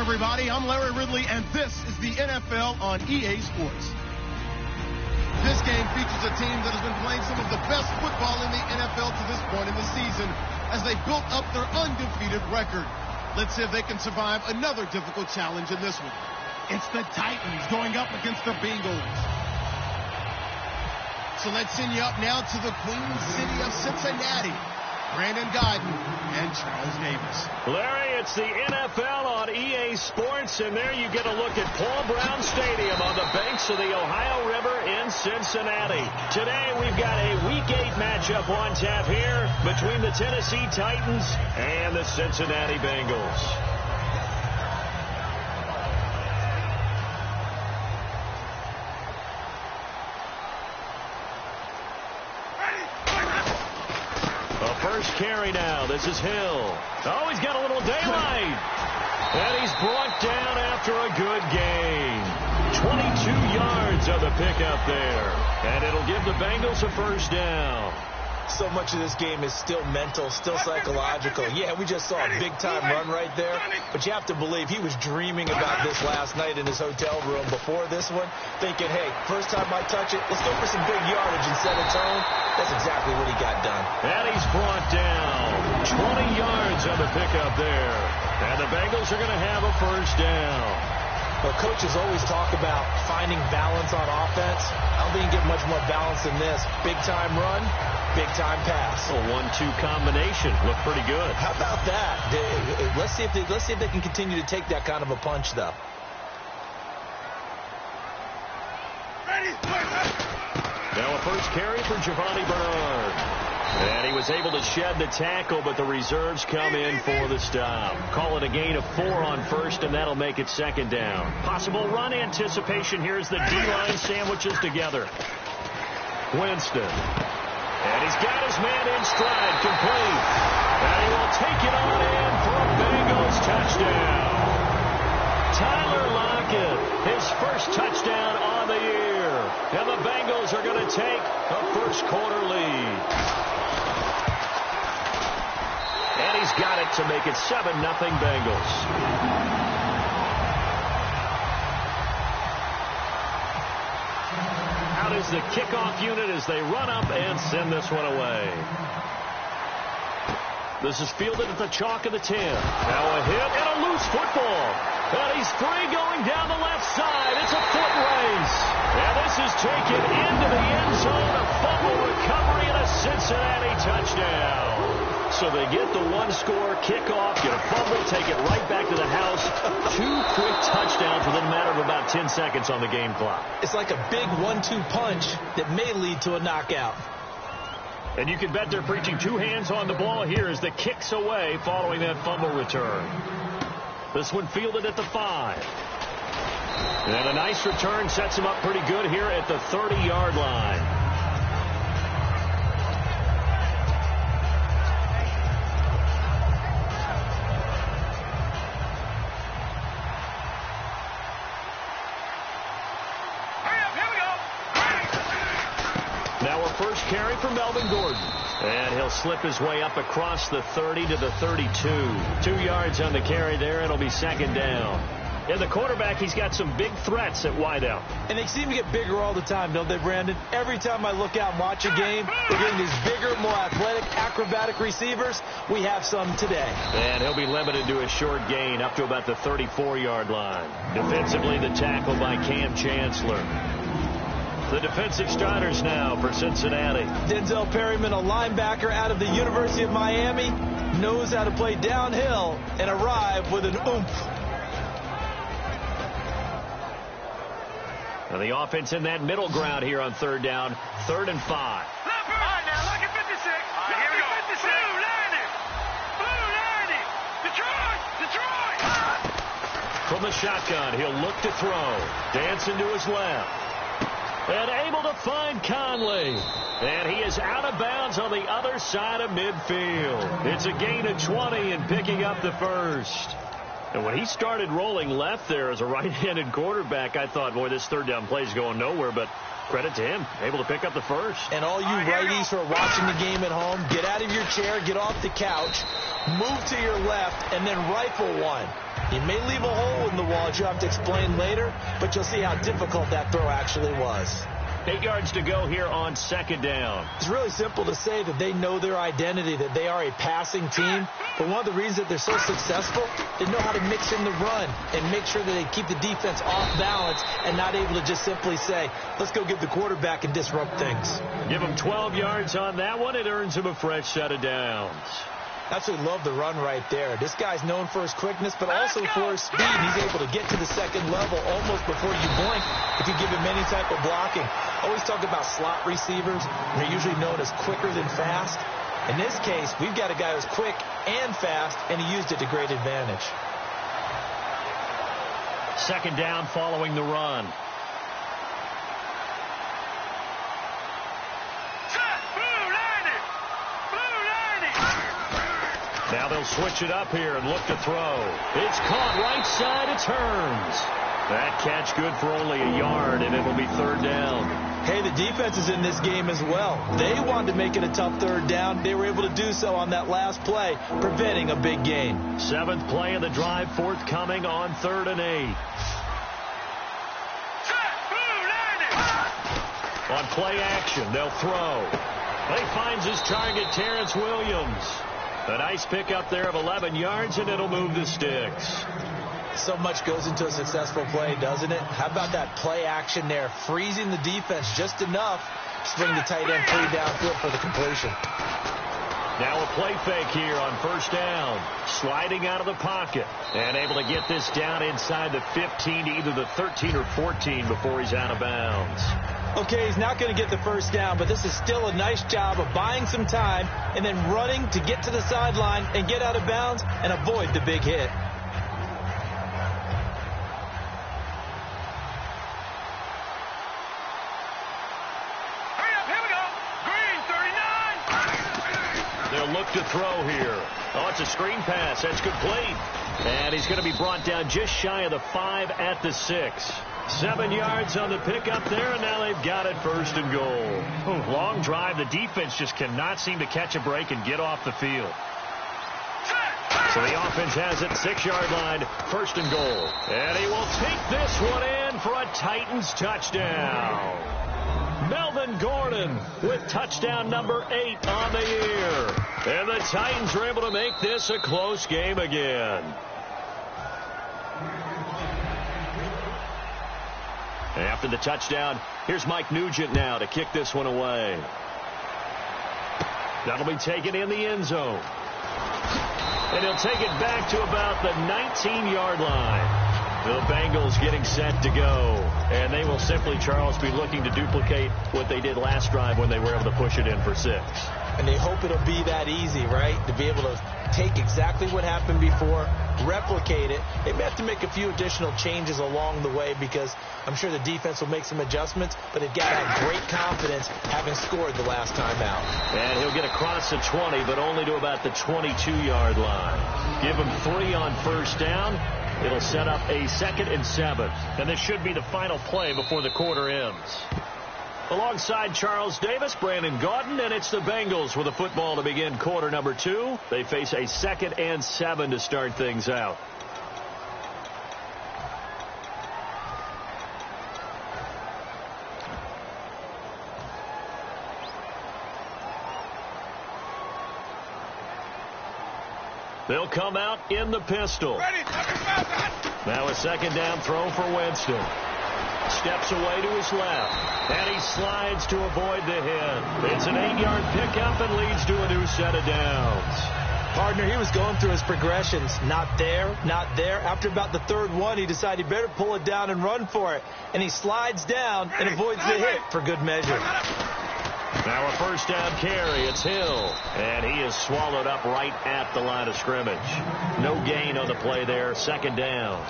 everybody. I'm Larry Ridley, and this is the NFL on EA Sports. This game features a team that has been playing some of the best football in the NFL to this point in the season as they built up their undefeated record. Let's see if they can survive another difficult challenge in this one. It's the Titans going up against the Bengals. So let's send you up now to the Queen City of Cincinnati. Brandon Guyton and Charles Davis. Larry, it's the NFL on EA Sports, and there you get a look at Paul Brown Stadium on the banks of the Ohio River in Cincinnati. Today we've got a Week 8 matchup on tap here between the Tennessee Titans and the Cincinnati Bengals. First carry now. This is Hill. Oh, he's got a little daylight. And he's brought down after a good gain. 22 yards on the pickup there. And it'll give the Bengals a first down. So much of this game is still mental, still psychological. Yeah, we just saw a big-time run right there. But you have to believe he was dreaming about this last night in his hotel room before this one, thinking, hey, first time I touch it, let's go for some big yardage and set a tone. That's exactly what he got done. And he's brought down 20 yards on the pickup there. And the Bengals are going to have a first down. Well, coaches always talk about finding balance on offense. I don't think you get much more balance than this. Big-time run, big-time pass. A 1-2 combination. Looked pretty good. How about that? Let's see if they can continue to take that kind of a punch, though. Now a first carry for Giovanni Bernard. And he was able to shed the tackle, but the reserves come in for the stop. Call it a gain of 4 on first, and that'll make it second down. Possible run anticipation. Here's the D-line sandwiches together. Winston. And he's got his man in stride, complete. And he will take it on in for a Bengals touchdown. Tyler Lockett, his first touchdown on the year. And the Bengals are going to take a first-quarter lead. And he's got it to make it 7-0 Bengals. Out is the kickoff unit as they run up and send this one away. This is fielded at the chalk of the 10. Now a hit and a loose football. And he's free going down the left side. It's a foot race. And this is taken into the end zone. A fumble recovery and a Cincinnati touchdown. So they get the one-score kickoff, get a fumble, take it right back to the house. 2 quick touchdowns within a matter of about 10 seconds on the game clock. It's like a big 1-2 punch that may lead to a knockout. And you can bet they're preaching 2 hands on the ball here as the kick's away following that fumble return. This one fielded at the 5. And a nice return sets him up pretty good here at the 30-yard line. Now a first carry for Melvin Gordon. And he'll slip his way up across the 30 to the 32. 2 yards on the carry there. It'll be second down. And the quarterback, he's got some big threats at wideout. And they seem to get bigger all the time, don't they, Brandon? Every time I look out and watch a game, they're getting these bigger, more athletic, acrobatic receivers. We have some today. And he'll be limited to a short gain up to about the 34-yard line. Defensively, the tackle by Cam Chancellor. The defensive starters now for Cincinnati. Denzel Perryman, a linebacker out of the University of Miami, knows how to play downhill and arrive with an oomph. Now the offense in that middle ground here on third down, 3rd and 5. All right, now look at 56. All right, here we go. 56. Blue 90. Detroit. From the shotgun, he'll look to throw. Dancing to his left. And able to find Conley. And he is out of bounds on the other side of midfield. It's a gain of 20 and picking up the first. And when he started rolling left there as a right-handed quarterback, I thought, boy, this third down play is going nowhere. But Credit to him, able to pick up the first. And all you righties who are watching the game at home, get out of your chair, get off the couch, move to your left, and then rifle one. You may leave a hole in the wall, as you'll have to explain later, but you'll see how difficult that throw actually was. 8 yards to go here on second down. It's really simple to say that they know their identity, that they are a passing team. But one of the reasons that they're so successful, they know how to mix in the run and make sure that they keep the defense off balance and not able to just simply say, let's go get the quarterback and disrupt things. Give him 12 yards on that one. It earns him a fresh set of downs. Absolutely love the run right there. This guy's known for his quickness, but also for his speed. He's able to get to the second level almost before you blink if you give him any type of blocking. Always talk about slot receivers. They're usually known as quicker than fast. In this case, we've got a guy who's quick and fast, and he used it to great advantage. Second down following the run. Now they'll switch it up here and look to throw. It's caught right side. It turns. That catch good for only a yard, and it'll be third down. Hey, the defense is in this game as well. They wanted to make it a tough third down. They were able to do so on that last play, preventing a big gain. 7th play of the drive forthcoming on 3rd and 8. On play action, they'll throw. They finds his target, Terrence Williams. A nice pickup there of 11 yards, and it'll move the sticks. So much goes into a successful play, doesn't it? How about that play action there, freezing the defense just enough to bring the tight end free downfield for the completion. Now a play fake here on first down. Sliding out of the pocket and able to get this down inside the 15 to either the 13 or 14 before he's out of bounds. Okay, he's not going to get the first down, but this is still a nice job of buying some time and then running to get to the sideline and get out of bounds and avoid the big hit. Look to throw here. Oh, it's a screen pass. That's complete. And he's going to be brought down just shy of the 5 at the 6. 7 yards on the pickup there, and now they've got it first and goal. Long drive. The defense just cannot seem to catch a break and get off the field. So the offense has it, 6-yard line, first and goal. And he will take this one in for a Titans touchdown. Melvin Gordon with touchdown number 8 on the year. And the Titans are able to make this a close game again. After the touchdown, here's Mike Nugent now to kick this one away. That'll be taken in the end zone. And he'll take it back to about the 19-yard line. The Bengals getting set to go. And they will simply, Charles, be looking to duplicate what they did last drive when they were able to push it in for 6. And they hope it'll be that easy, right? To be able to take exactly what happened before, replicate it. They may have to make a few additional changes along the way because I'm sure the defense will make some adjustments, but they've got to have great confidence having scored the last time out. And he'll get across the 20, but only to about the 22-yard line. Give him 3 on first down. It'll set up a 2nd and 7. And this should be the final play before the quarter ends. Alongside Charles Davis, Brandon Gaudin, and it's the Bengals with the football to begin quarter number 2. They face a 2nd and 7 to start things out. They'll come out in the pistol. Now a 2nd down throw for Winston. Steps away to his left. And he slides to avoid the hit. It's an 8-yard pickup and leads to a new set of downs. Partner, he was going through his progressions. Not there, not there. After about the 3rd one, he decided he better pull it down and run for it. And he slides down and avoids the hit for good measure. Now a first down carry. It's Hill. And he is swallowed up right at the line of scrimmage. No gain on the play there. 2nd down.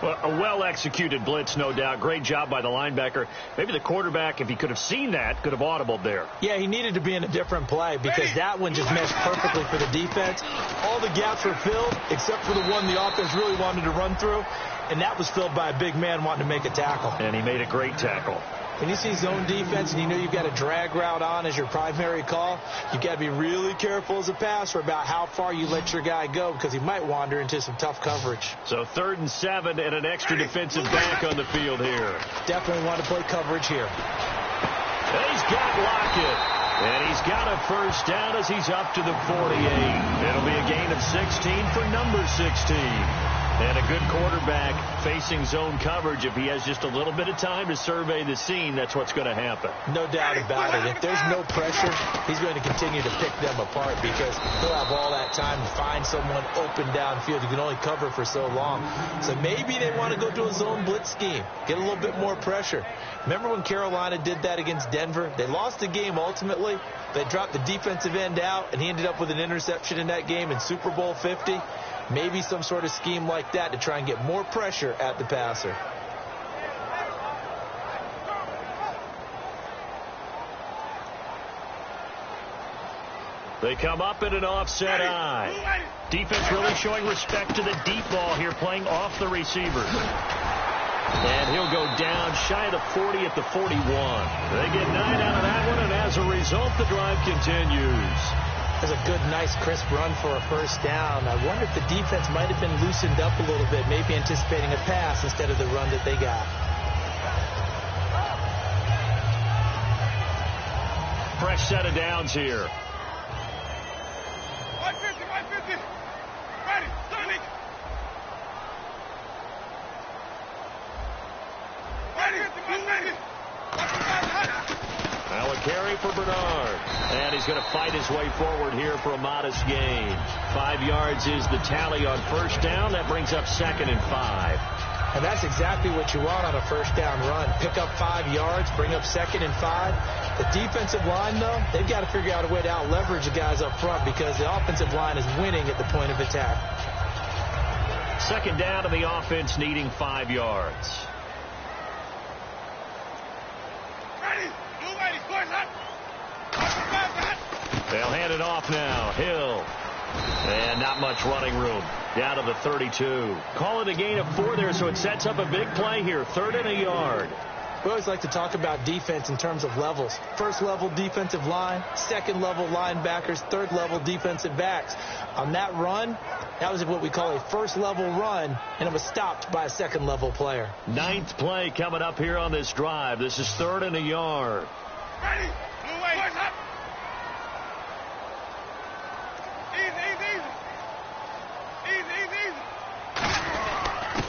Well, a well-executed blitz, no doubt. Great job by the linebacker. Maybe the quarterback, if he could have seen that, could have audibled there. Yeah, he needed to be in a different play because that one just meshed perfectly for the defense. All the gaps were filled except for the one the offense really wanted to run through, and that was filled by a big man wanting to make a tackle. And he made a great tackle. when you see zone defense and you know you've got a drag route on as your primary call, you've got to be really careful as a passer about how far you let your guy go because he might wander into some tough coverage. So 3rd and 7 and an extra defensive back on the field here. Definitely want to play coverage here. He's got Lockett. And he's got a first down as he's up to the 48. It'll be a gain of 16 for number 16. And a good quarterback facing zone coverage. If he has just a little bit of time to survey the scene, that's what's going to happen. No doubt about it. If there's no pressure, he's going to continue to pick them apart because he'll have all that time to find someone open downfield. You can only cover for so long. So maybe they want to go to a zone blitz scheme, get a little bit more pressure. Remember when Carolina did that against Denver? They lost the game ultimately. They dropped the defensive end out, and he ended up with an interception in that game in Super Bowl 50. Maybe some sort of scheme like that to try and get more pressure at the passer. They come up in an offset eye. Defense really showing respect to the deep ball here, playing off the receivers. And he'll go down shy of the 40 at the 41. They get 9 out of that one, and as a result, the drive continues. That's a good, nice, crisp run for a first down. I wonder if the defense might have been loosened up a little bit, maybe anticipating a pass instead of the run that they got. Fresh set of downs here. 150, 150. Ready, Sonic. Ready, 150. Now a carry for Bernard. And he's going to fight his way forward here for a modest gain. 5 yards is the tally on first down. That brings up 2nd and 5. And that's exactly what you want on a first down run. Pick up 5 yards, bring up 2nd and 5. The defensive line, though, they've got to figure out a way to out-leverage the guys up front because the offensive line is winning at the point of attack. 2nd down to the offense needing 5 yards. They'll hand it off now. Hill. And not much running room. Down to the 32. Call it a gain of 4 there, so it sets up a big play here. 3rd and a yard. We always like to talk about defense in terms of levels. 1st level defensive line, 2nd level linebackers, 3rd level defensive backs. On that run, that was what we call a 1st level run, and it was stopped by a 2nd level player. 9th play coming up here on this drive. This is 3rd and a yard. Ready, blue way, up.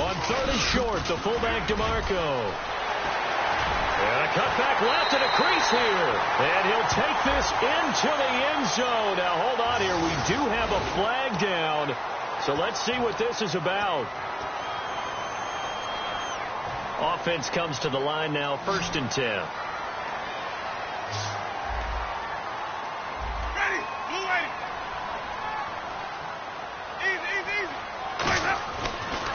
On 3rd and short, the fullback DeMarco. And a cutback left and a crease here. And he'll take this into the end zone. Now, hold on here. We do have a flag down. So let's see what this is about. Offense comes to the line now, 1st and 10. Ready, blue way. Easy.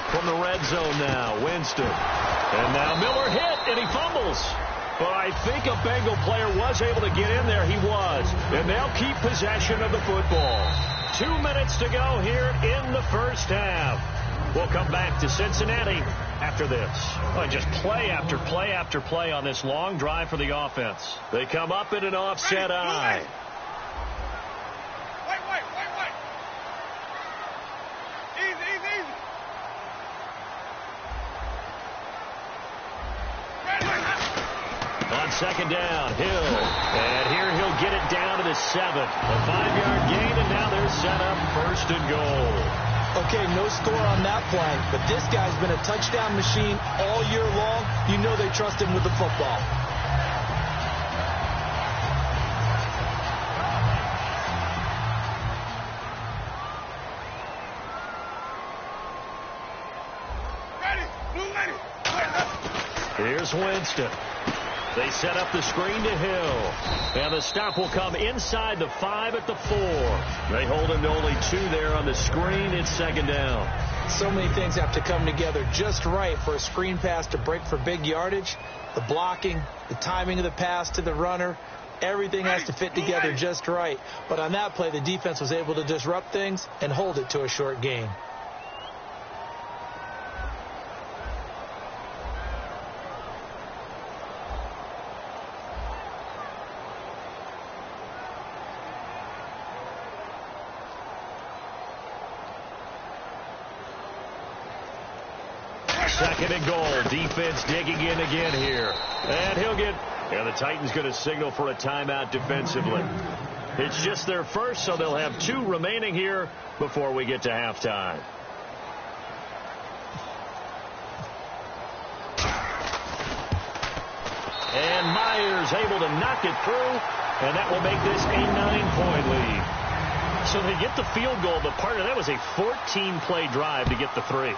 From the red zone now, Winston. And now Miller hit, and he fumbles. But I think a Bengal player was able to get in there. He was. And they'll keep possession of the football. 2 minutes to go here in the first half. We'll come back to Cincinnati after this. Well, just play after play after play on this long drive for the offense. They come up in an offset eye. Wait. Easy. On 2nd down, Hill. And here he'll get it down to the 7th. A 5-yard gain, and now they're set up 1st and goal. Okay, no score on that play, but this guy's been a touchdown machine all year long. You know they trust him with the football. Here's Winston. They set up the screen to Hill. And the stop will come inside the 5 at the 4. They hold him to only 2 there on the screen. It's 2nd down. So many things have to come together just right for a screen pass to break for big yardage. The blocking, the timing of the pass to the runner, everything has to fit together just right. But on that play, the defense was able to disrupt things and hold it to a short gain. Second and goal. Defense digging in again here. And the Titans going to signal for a timeout defensively. It's just their first, so they'll have 2 remaining here before we get to halftime. And Myers able to knock it through, and that will make this a 9-point lead. So they get the field goal, but part of that was a 14-play drive to get the 3.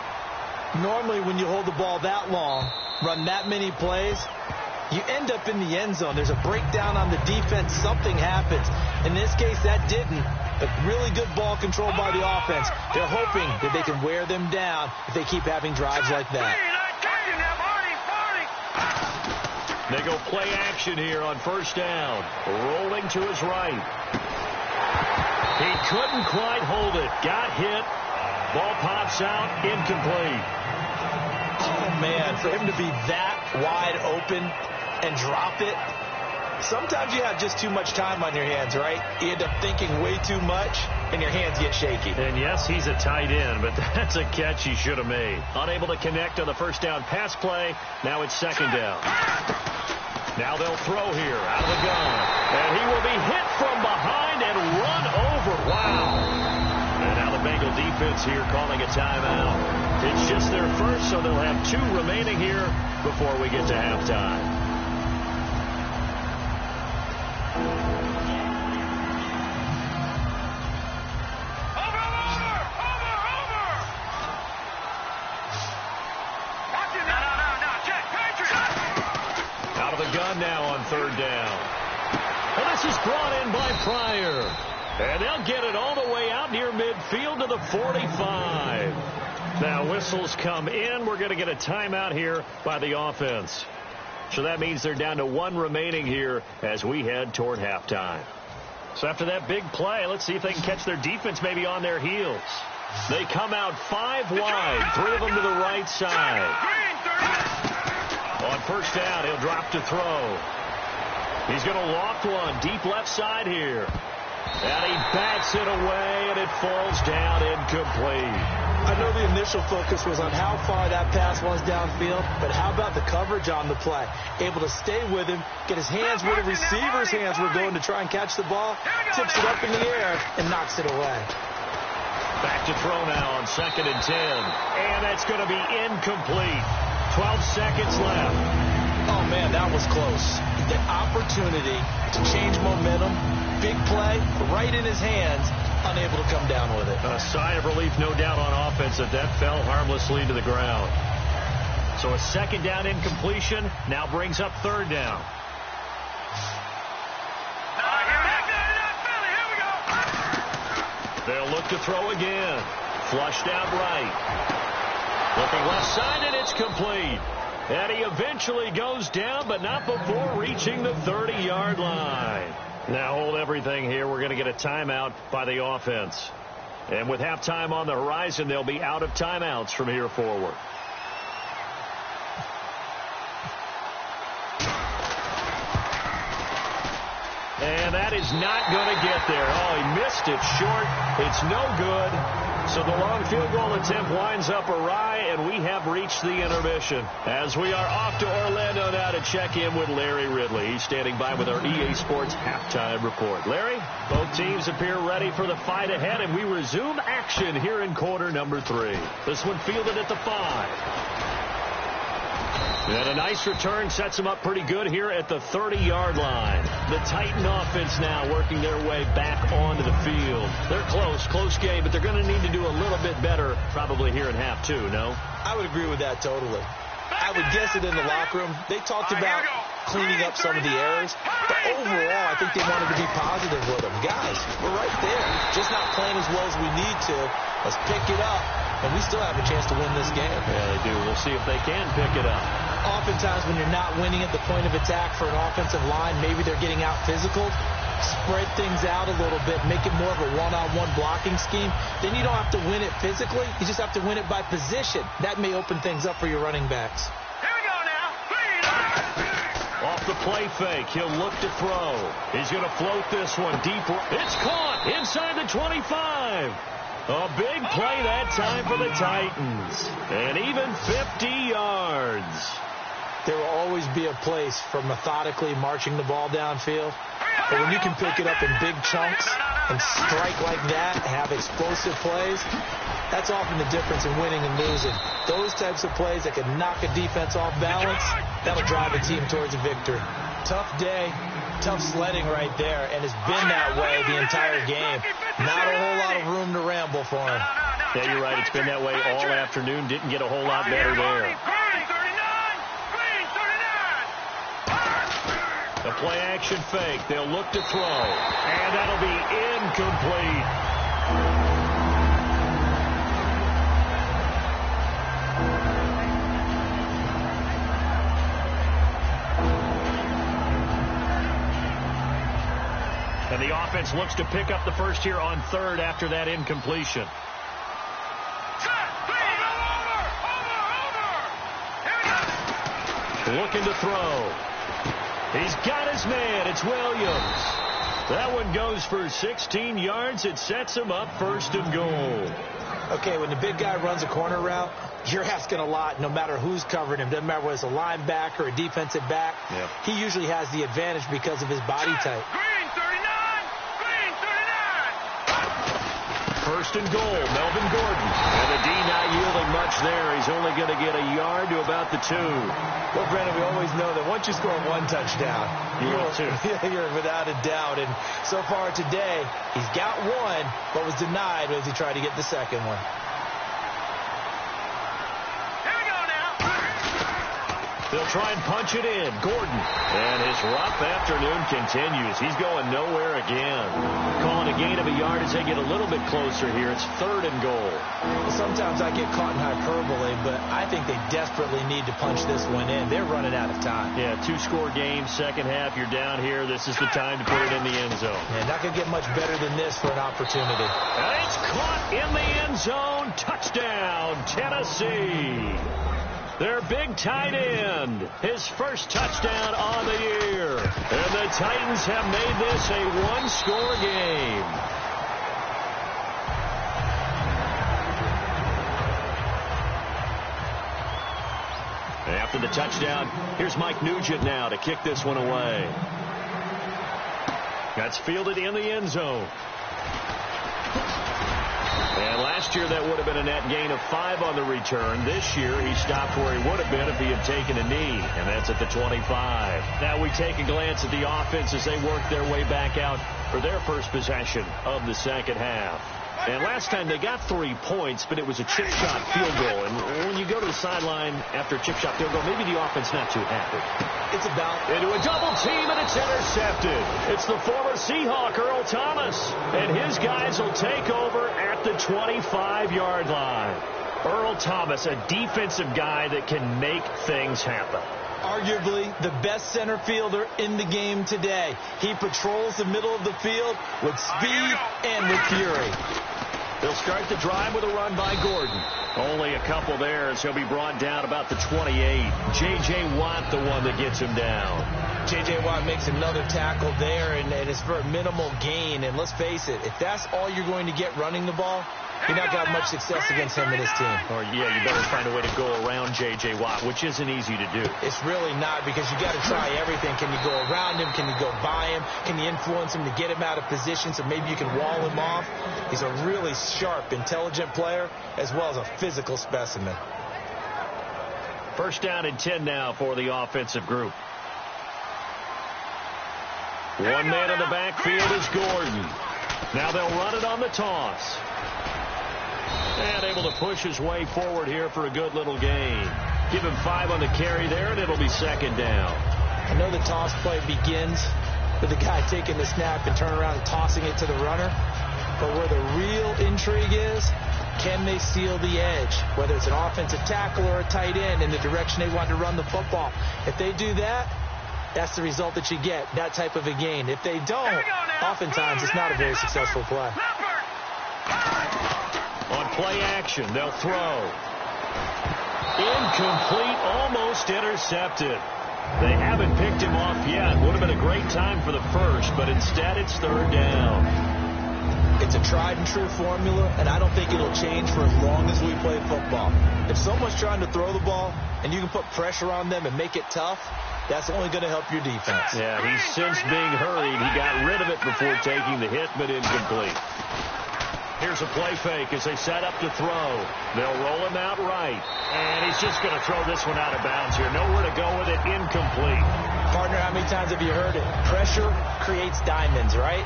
Normally, when you hold the ball that long, run that many plays, you end up in the end zone. There's a breakdown on the defense. Something happens. In this case, that didn't, but really good ball control by the offense. They're hoping that they can wear them down if they keep having drives like that. They go play action here on first down. Rolling to his right. He couldn't quite hold it. Got hit. Ball pops out. Incomplete. Oh, man, for him to be that wide open and drop it. Sometimes you have just too much time on your hands, right? You end up thinking way too much, and your hands get shaky. And yes, he's a tight end, but that's a catch he should have made. Unable to connect on the first down pass play. Now it's second down. Now they'll throw here out of the gun. And he will be hit from behind and run over. Wow. And now the Bengal defense here calling a timeout. It's just their first, so they'll have 2 remaining here before we get to halftime. Now on third down. And this is brought in by Pryor. And they'll get it all the way out near midfield to the 45. Now whistles come in. We're going to get a timeout here by the offense. So that means they're down to 1 remaining here as we head toward halftime. So after that big play, let's see if they can catch their defense maybe on their heels. They come out 5 wide, 3 of them to the right side. On first down, he'll drop to throw. He's going to loft one deep left side here. And he bats it away, and it falls down incomplete. I know the initial focus was on how far that pass was downfield, but how about the coverage on the play? Able to stay with him, get his hands where the receiver's hands were going to try and catch the ball, tips it up in the air, and knocks it away. Back to throw now on 2nd and 10. And that's going to be incomplete. 12 seconds left. Oh, man, that was close. The opportunity to change momentum, big play, right in his hands, unable to come down with it. A sigh of relief, no doubt, on offense that fell harmlessly to the ground. So a 2nd down incompletion now brings up 3rd down. They'll look to throw again. Flushed out right. Looking left side, and it's complete. And he eventually goes down, but not before reaching the 30-yard line. Now hold everything here. We're going to get a timeout by the offense. And with halftime on the horizon, they'll be out of timeouts from here forward. And that is not going to get there. Oh, he missed it short. It's no good. So the long field goal attempt winds up awry, and we have reached the intermission. As we are off to Orlando now to check in with Larry Ridley. He's standing by with our EA Sports halftime report. Larry, both teams appear ready for the fight ahead, and we resume action here in quarter number 3. This one fielded at the 5. And a nice return sets them up pretty good here at the 30-yard line. The Titan offense now working their way back onto the field. They're close game, but they're going to need to do a little bit better probably here in half 2, no? I would agree with that totally. I would guess it in the locker room. They talked about cleaning up some of the errors, but overall, I think they wanted to be positive with them. Guys, we're right there. Just not playing as well as we need to. Let's pick it up, and we still have a chance to win this game. Yeah, they do. We'll see if they can pick it up. Oftentimes, when you're not winning at the point of attack for an offensive line, maybe they're getting out physical. Spread things out a little bit, make it more of a one-on-one blocking scheme. Then you don't have to win it physically. You just have to win it by position. That may open things up for your running backs. Here we go now. Off the play fake, he'll look to throw. He's going to float this one deep. It's caught inside the 25. A big play that time for the Titans. And even 50 yards. There will always be a place for methodically marching the ball downfield. But when you can pick it up in big chunks and strike like that, have explosive plays, that's often the difference in winning and losing. Those types of plays that can knock a defense off balance, that'll drive a team towards a victory. Tough day, tough sledding right there, and it's been that way the entire game. Not a whole lot of room to ramble for him. Yeah, you're right. It's been that way all afternoon. Didn't get a whole lot better there. The play-action fake. They'll look to throw. And that'll be incomplete. And the offense looks to pick up the first here on third after that incompletion. Looking to throw. He's got his man. It's Williams. That one goes for 16 yards. It sets him up first and goal. Okay, when the big guy runs a corner route, you're asking a lot no matter who's covering him. Doesn't matter whether it's a linebacker or a defensive back. Yep. He usually has the advantage because of his body type. First and goal, Melvin Gordon. And the D not yielding much there. He's only going to get a yard to about the 2. Well, Brandon, we always know that once you score one touchdown, you're without a doubt. And so far today, he's got one, but was denied as he tried to get the second one. They'll try and punch it in. Gordon. And his rough afternoon continues. He's going nowhere again. Calling a gain of a yard as they get a little bit closer here. It's third and goal. Well, sometimes I get caught in hyperbole, but I think they desperately need to punch this one in. They're running out of time. Yeah, 2-score game, second half. You're down here. This is the time to put it in the end zone. Yeah, not going to get much better than this for an opportunity. And it's caught in the end zone. Touchdown, Tennessee. Their big tight end, his first touchdown on the year. And the Titans have made this a one-score game. After the touchdown, here's Mike Nugent now to kick this one away. That's fielded in the end zone. And last year, that would have been a net gain of 5 on the return. This year, he stopped where he would have been if he had taken a knee, and that's at the 25. Now we take a glance at the offense as they work their way back out for their first possession of the second half. And last time they got 3 points, but it was a chip shot field goal. And when you go to the sideline after a chip shot field goal, maybe the offense not too happy. It's about into a double team, and it's intercepted. It's the former Seahawk, Earl Thomas. And his guys will take over at the 25-yard line. Earl Thomas, a defensive guy that can make things happen. Arguably the best center fielder in the game today. He patrols the middle of the field with speed and with fury. They'll start the drive with a run by Gordon. Only a couple there as he'll be brought down about the 28. J.J. Watt, the one that gets him down. J.J. Watt makes another tackle there, and it's for a minimal gain. And let's face it, if that's all you're going to get running the ball, you're not going to have much success against him and his team. Or, yeah, you better find a way to go around J.J. Watt, which isn't easy to do. It's really not, because you got to try everything. Can you go around him? Can you go by him? Can you influence him to get him out of position so maybe you can wall him off? He's a really sharp, intelligent player, as well as a physical specimen. First down and 10 now for the offensive group. One man in the backfield is Gordon. Now they'll run it on the toss. And able to push his way forward here for a good little gain. Give him 5 on the carry there, and it'll be second down. I know the toss play begins with the guy taking the snap and turning around and tossing it to the runner. But where the real intrigue is, can they steal the edge? Whether it's an offensive tackle or a tight end in the direction they want to run the football. If they do that, that's the result that you get, that type of a gain. If they don't, oftentimes it's not a very successful play. On play action, they'll throw. Incomplete, almost intercepted. They haven't picked him off yet. Would have been a great time for the first, but instead it's third down. It's a tried-and-true formula, and I don't think it'll change for as long as we play football. If someone's trying to throw the ball and you can put pressure on them and make it tough, that's only going to help your defense. Yeah, he's since being hurried. He got rid of it before taking the hit, but incomplete. Here's a play fake as they set up to throw. They'll roll him out right. And he's just going to throw this one out of bounds here. Nowhere to go with it. Incomplete. Partner, how many times have you heard it? Pressure creates diamonds, right?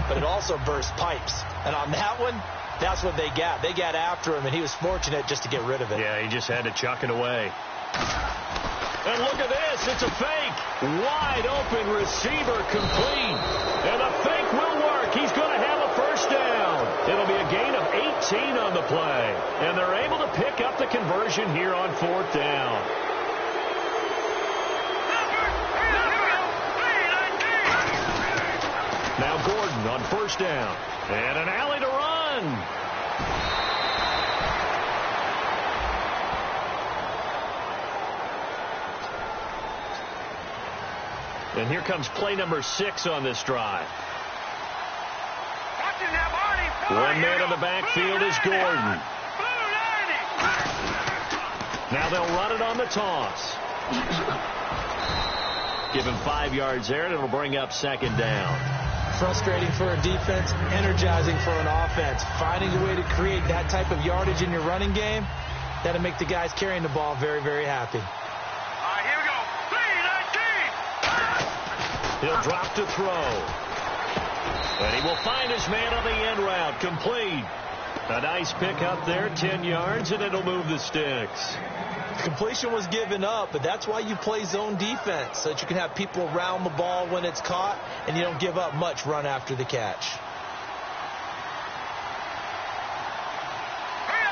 But it also bursts pipes. And on that one, that's what they got. They got after him, and he was fortunate just to get rid of it. Yeah, he just had to chuck it away. And look at this. It's a fake. Wide open receiver complete. And the fake will work. He's going to have a first down. It'll be a gain of 18 on the play. And they're able to pick up the conversion here on 4th down. Now Gordon on 1st down. And an alley to run. And here comes play number 6 on this drive. One man in the backfield is Gordon. Now they'll run it on the toss. Give him 5 yards there, and it'll bring up 2nd down. Frustrating for a defense, energizing for an offense. Finding a way to create that type of yardage in your running game, that'll make the guys carrying the ball very, very happy. Here we go. 3-19. He'll drop to throw. And he will find his man on the end route. Complete. A nice pick up there, 10 yards, and it'll move the sticks. Completion was given up, but that's why you play zone defense, so that you can have people around the ball when it's caught, and you don't give up much run after the catch.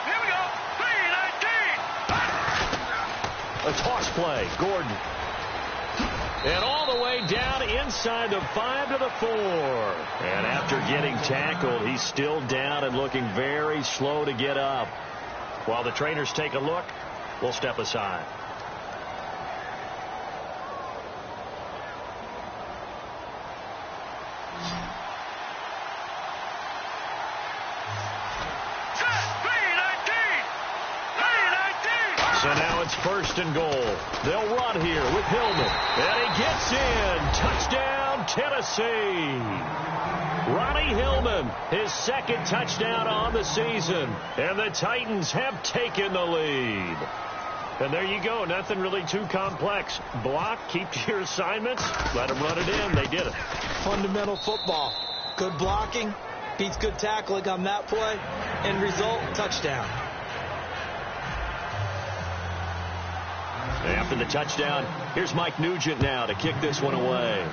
Here we go. 3-19. A toss play. Gordon. And all the way down inside the 5 to the 4. And after getting tackled, he's still down and looking very slow to get up. While the trainers take a look, we'll step aside. So now it's 1st and goal. They'll run here with Hillman. And he gets in. Touchdown, Tennessee. Ronnie Hillman, his 2nd touchdown on the season. And the Titans have taken the lead. And there you go. Nothing really too complex. Block, keep to your assignments, let them run it in. They did it. Fundamental football. Good blocking beats good tackling on that play. End result, touchdown. After the touchdown, here's Mike Nugent now to kick this one away.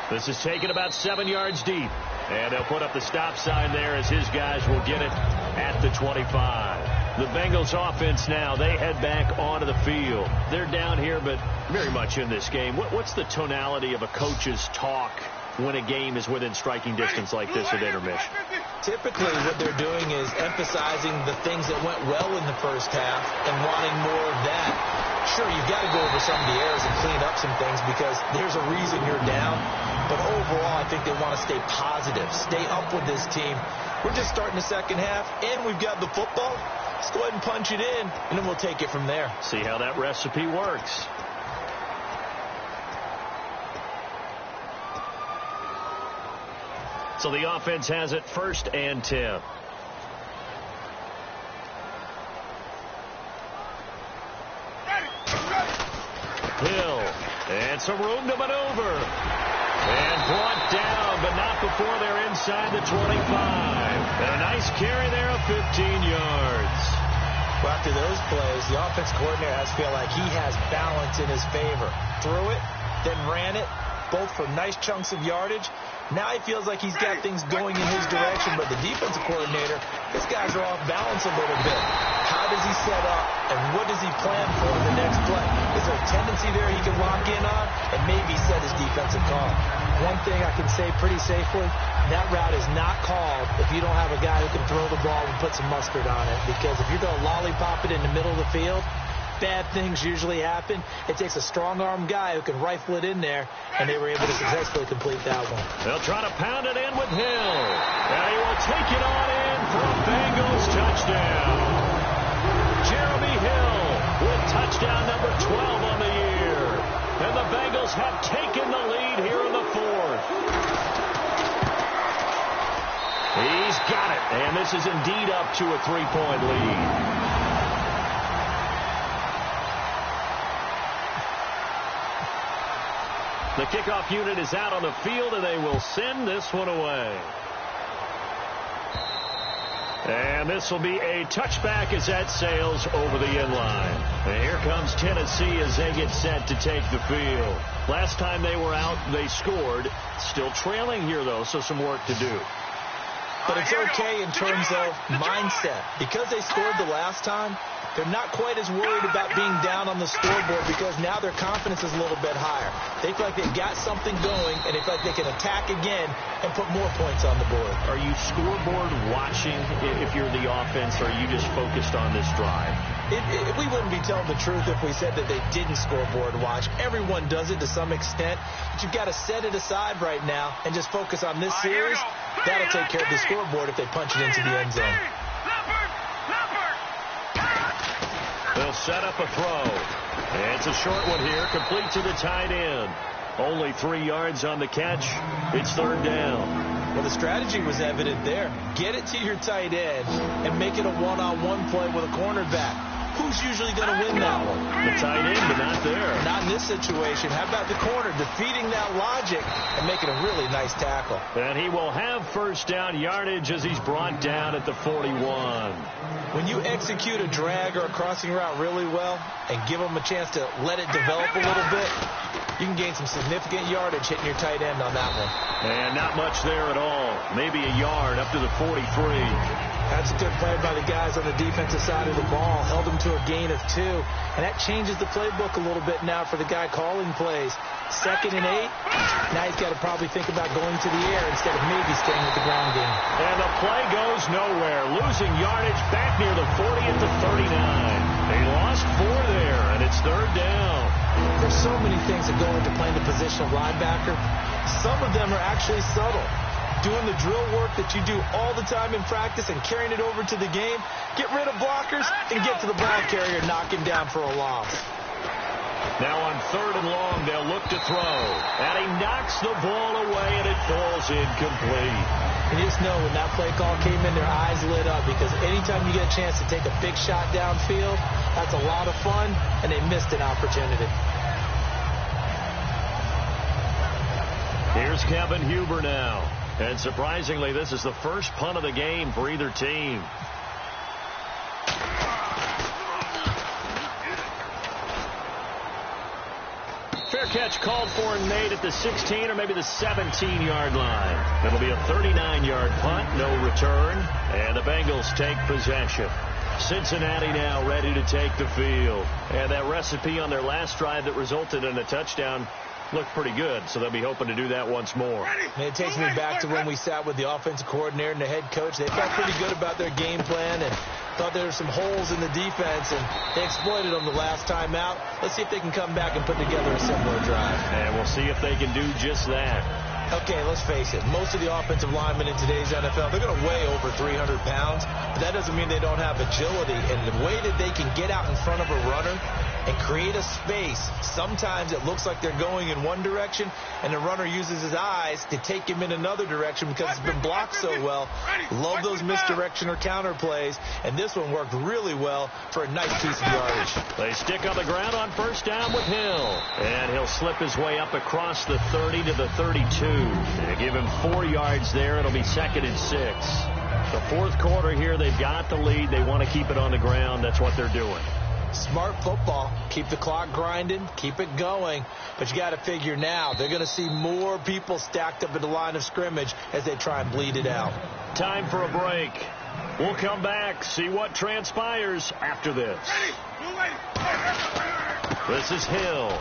This is taken about 7 yards deep. And they'll put up the stop sign there as his guys will get it at the 25. The Bengals offense now, they head back onto the field. They're down here, but very much in this game. What's the tonality of a coach's talk when a game is within striking distance like this at intermission? Typically, what they're doing is emphasizing the things that went well in the first half and wanting more of that. Sure, you've got to go over some of the errors and clean up some things because there's a reason you're down. But overall, I think they want to stay positive, stay up with this team. We're just starting the second half, and we've got the football. Let's go ahead and punch it in, and then we'll take it from there. See how that recipe works. So the offense has it 1st and 10. Hill, and some room to maneuver. And brought down, but not before they're inside the 25. And a nice carry there of 15 yards. Well, after those plays, the offense coordinator has to feel like he has balance in his favor. Threw it, then ran it, both for nice chunks of yardage. Now he feels like he's got things going in his direction, but the defensive coordinator, his guys are off balance a little bit. How does he set up, and what does he plan for in the next play? Is there a tendency there he can lock in on and maybe set his defensive call? One thing I can say pretty safely, that route is not called if you don't have a guy who can throw the ball and put some mustard on it, because if you're going to lollipop it in the middle of the field, bad things usually happen. It takes a strong-arm guy who can rifle it in there, and they were able to successfully complete that one. They'll try to pound it in with Hill. And he will take it on in for a Bengals touchdown. Jeremy Hill with touchdown number 12 on the year. And the Bengals have taken the lead here in the fourth. He's got it. And this is indeed up to a 3-point lead. The kickoff unit is out on the field, and they will send this one away. And this will be a touchback as that sails over the inline. And here comes Tennessee as they get set to take the field. Last time they were out, they scored. Still trailing here, though, so some work to do. But it's okay in terms of mindset. Because they scored the last time, they're not quite as worried about being down on the scoreboard because now their confidence is a little bit higher. They feel like they've got something going, and they feel like they can attack again and put more points on the board. Are you scoreboard watching if you're the offense, or are you just focused on this drive? We wouldn't be telling the truth if we said that they didn't scoreboard watch. Everyone does it to some extent, but you've got to set it aside right now and just focus on this series. That'll take care of the scoreboard if they punch it into the end zone. They'll set up a throw. It's a short one here, complete to the tight end. Only 3 yards on the catch. It's third down. Well, the strategy was evident there. Get it to your tight end and make it a one-on-one play with a cornerback. Who's usually going to win that one? The tight end, but not there. Not in this situation. How about the corner defeating that logic and making a really nice tackle? And he will have first down yardage as he's brought down at the 41. When you execute a drag or a crossing route really well and give them a chance to let it develop a little bit, you can gain some significant yardage hitting your tight end on that one. And not much there at all. Maybe a yard up to the 43. That's a good play by the guys on the defensive side of the ball. Held them to a gain of 2. And that changes the playbook a little bit now for the guy calling plays. 2nd and 8. Now he's got to probably think about going to the air instead of maybe staying with the ground game. And the play goes nowhere. Losing yardage back near the 40 at the 39. They lost 4 there, and it's third down. There's so many things that go into playing the position of linebacker. Some of them are actually subtle. Doing the drill work that you do all the time in practice and carrying it over to the game. Get rid of blockers and get to the ball carrier and knock him down for a loss. Now on 3rd and long, they'll look to throw. And he knocks the ball away, and it falls incomplete. And you just know when that play call came in, their eyes lit up, because anytime you get a chance to take a big shot downfield, that's a lot of fun, and they missed an opportunity. Here's Kevin Huber now. And surprisingly, this is the first punt of the game for either team. Fair catch called for and made at the 16 or maybe the 17-yard line. It'll be a 39-yard punt, no return, and the Bengals take possession. Cincinnati now ready to take the field. And that recipe on their last drive that resulted in a touchdown looked pretty good, so they'll be hoping to do that once more. And it takes me back to when we sat with the offensive coordinator and the head coach. They felt pretty good about their game plan and thought there were some holes in the defense, and they exploited them the last time out. Let's see if they can come back and put together a similar drive. And we'll see if they can do just that. Okay, let's face it. Most of the offensive linemen in today's NFL, they're going to weigh over 300 pounds, but that doesn't mean they don't have agility. And the way that they can get out in front of a runner and create a space, sometimes it looks like they're going in one direction, and the runner uses his eyes to take him in another direction because it's been blocked so well. Love those misdirection or counter plays, and this one worked really well for a nice piece of yardage. They stick on the ground on first down with Hill, and he'll slip his way up across the 30 to the 32. They give him 4 yards there. It'll be 2nd and 6. The fourth quarter here, they've got the lead. They want to keep it on the ground. That's what they're doing. Smart football. Keep the clock grinding. Keep it going. But you got to figure now they're going to see more people stacked up at the line of scrimmage as they try and bleed it out. Time for a break. We'll come back, see what transpires after this. This is Hill.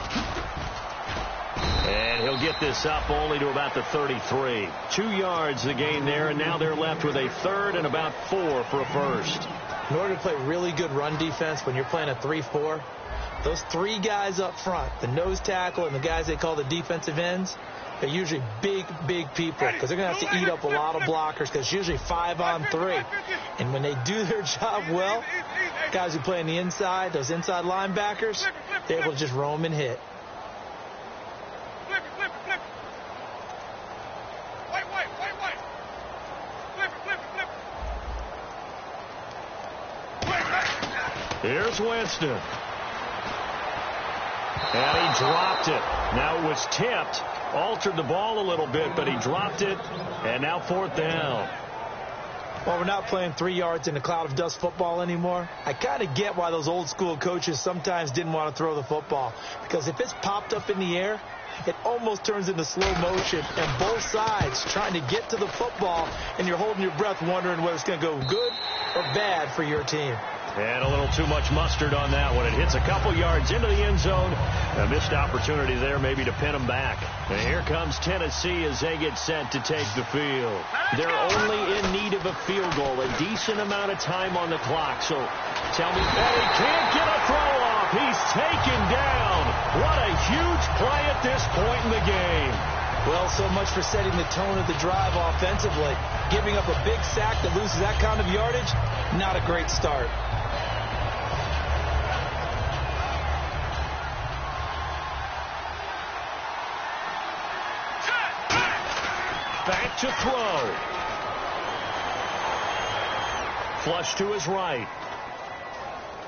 And he'll get this up only to about the 33. 2 yards the gain there, and now they're left with a 3rd and about 4 for a first. In order to play really good run defense when you're playing a 3-4, those three guys up front, the nose tackle and the guys they call the defensive ends, they're usually big people because they're going to have to eat up a lot of blockers because it's usually 5-on-3. And when they do their job well, guys who play on the inside, those inside linebackers, they're able to just roam and hit. Here's Winston. And he dropped it. Now it was tipped. Altered the ball a little bit, but he dropped it. And now 4th down. Well, we're not playing 3 yards in a cloud of dust football anymore. I kind of get why those old school coaches sometimes didn't want to throw the football. Because if it's popped up in the air, it almost turns into slow motion. And both sides trying to get to the football, and you're holding your breath wondering whether it's going to go good or bad for your team. And a little too much mustard on that one. It hits a couple yards into the end zone. A missed opportunity there maybe to pin them back. And here comes Tennessee as they get set to take the field. They're only in need of a field goal, a decent amount of time on the clock. So tell me, he can't get a throw off. He's taken down. What a huge play at this point in the game. Well, so much for setting the tone of the drive offensively. Giving up a big sack that loses that kind of yardage, not a great start. Back to throw. Flush to his right.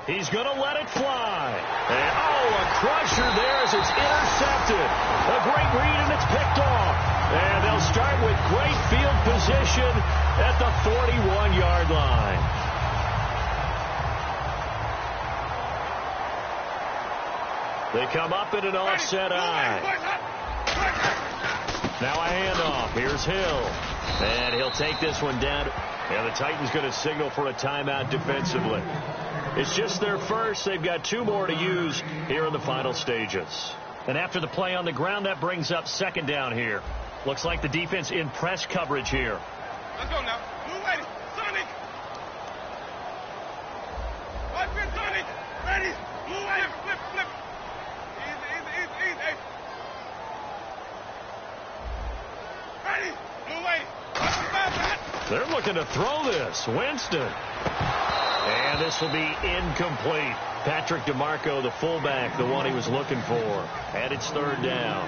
He's going to let it fly. And, a crusher there as it's intercepted. A great read, and it's picked off. And they'll start with great field position at the 41-yard line. They come up in an offset eye. Now a handoff. Here's Hill. And he'll take this one down. And the Titans going to signal for a timeout defensively. It's just their first. They've got 2 more to use here in the final stages. And after the play on the ground, that brings up 2nd down here. Looks like the defense in press coverage here. Let's go now. Move ready. Sonic. Watch it, Sonic. Ready. Move ready. Flip. Easy. Ready. Move ready. They're looking to throw this. Winston. And this will be incomplete. Patrick DeMarco, the fullback, the one he was looking for. And it's 3rd down.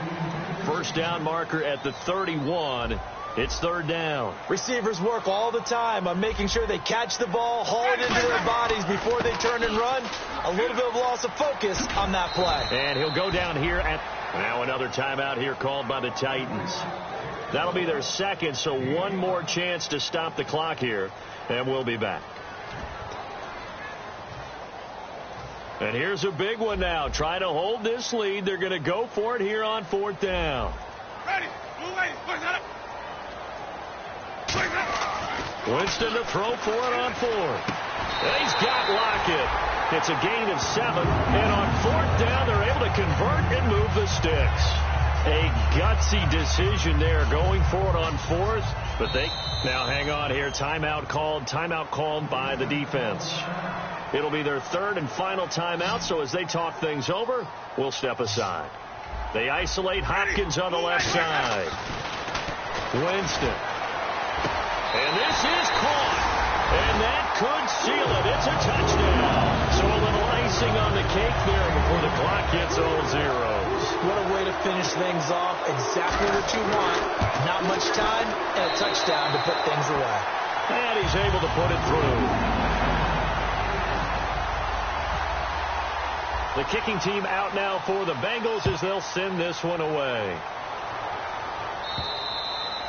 First down marker at the 31. It's 3rd down. Receivers work all the time on making sure they catch the ball, haul it into their bodies before they turn and run. A little bit of loss of focus on that play. And he'll go down here at now another timeout here called by the Titans. That'll be their 2nd, so 1 more chance to stop the clock here, and we'll be back. And here's a big one now. Trying to hold this lead. They're going to go for it here on 4th down. Ready. Move ready. Winston to throw for it on 4th. And he's got Lockett. It's a gain of 7. And on 4th down, they're able to convert and move the sticks. A gutsy decision there going for it on 4th. But they now hang on here. Timeout called by the defense. It'll be their 3rd and final timeout, so as they talk things over, we'll step aside. They isolate Hopkins on the left side. Winston. And this is caught. And that could seal it. It's a touchdown. So a little icing on the cake there before the clock gets all zeros. What a way to finish things off. Exactly what you want. Not much time and a touchdown to put things away. And he's able to put it through. The kicking team out now for the Bengals as they'll send this one away.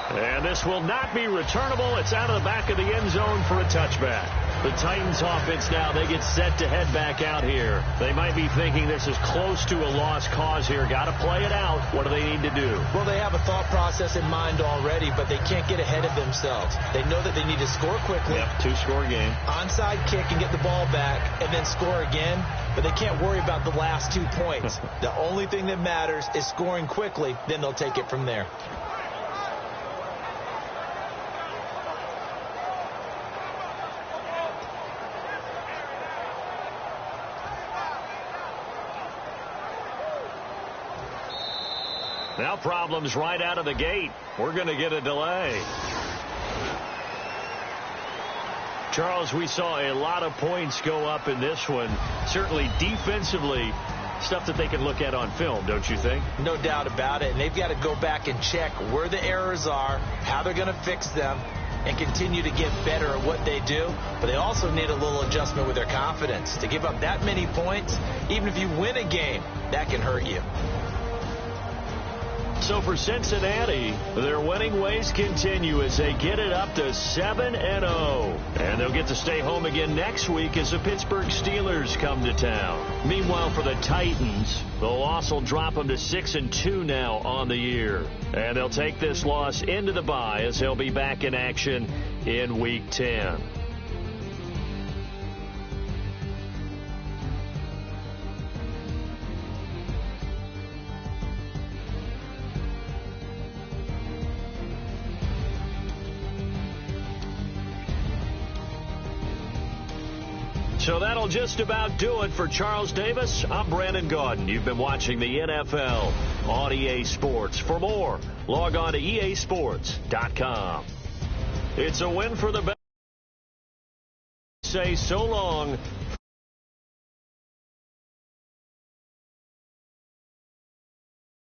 And this will not be returnable. It's out of the back of the end zone for a touchback. The Titans offense now, they get set to head back out here. They might be thinking this is close to a lost cause here. Got to play it out. What do they need to do? Well, they have a thought process in mind already, but they can't get ahead of themselves. They know that they need to score quickly. Yep, 2-score game. Onside kick and get the ball back and then score again, but they can't worry about the last 2 points. The only thing that matters is scoring quickly, then they'll take it from there. Now problems right out of the gate. We're going to get a delay. Charles, we saw a lot of points go up in this one. Certainly defensively, stuff that they can look at on film, don't you think? No doubt about it. And they've got to go back and check where the errors are, how they're going to fix them, and continue to get better at what they do. But they also need a little adjustment with their confidence. To give up that many points, even if you win a game, that can hurt you. So for Cincinnati, their winning ways continue as they get it up to 7-0. And they'll get to stay home again next week as the Pittsburgh Steelers come to town. Meanwhile, for the Titans, the loss will drop them to 6-2 now on the year. And they'll take this loss into the bye as they'll be back in action in Week 10. So that'll just about do it for Charles Davis. I'm Brandon Gaudin. You've been watching the NFL on EA Sports. For more, log on to easports.com. It's a win for the Bengals. Say so long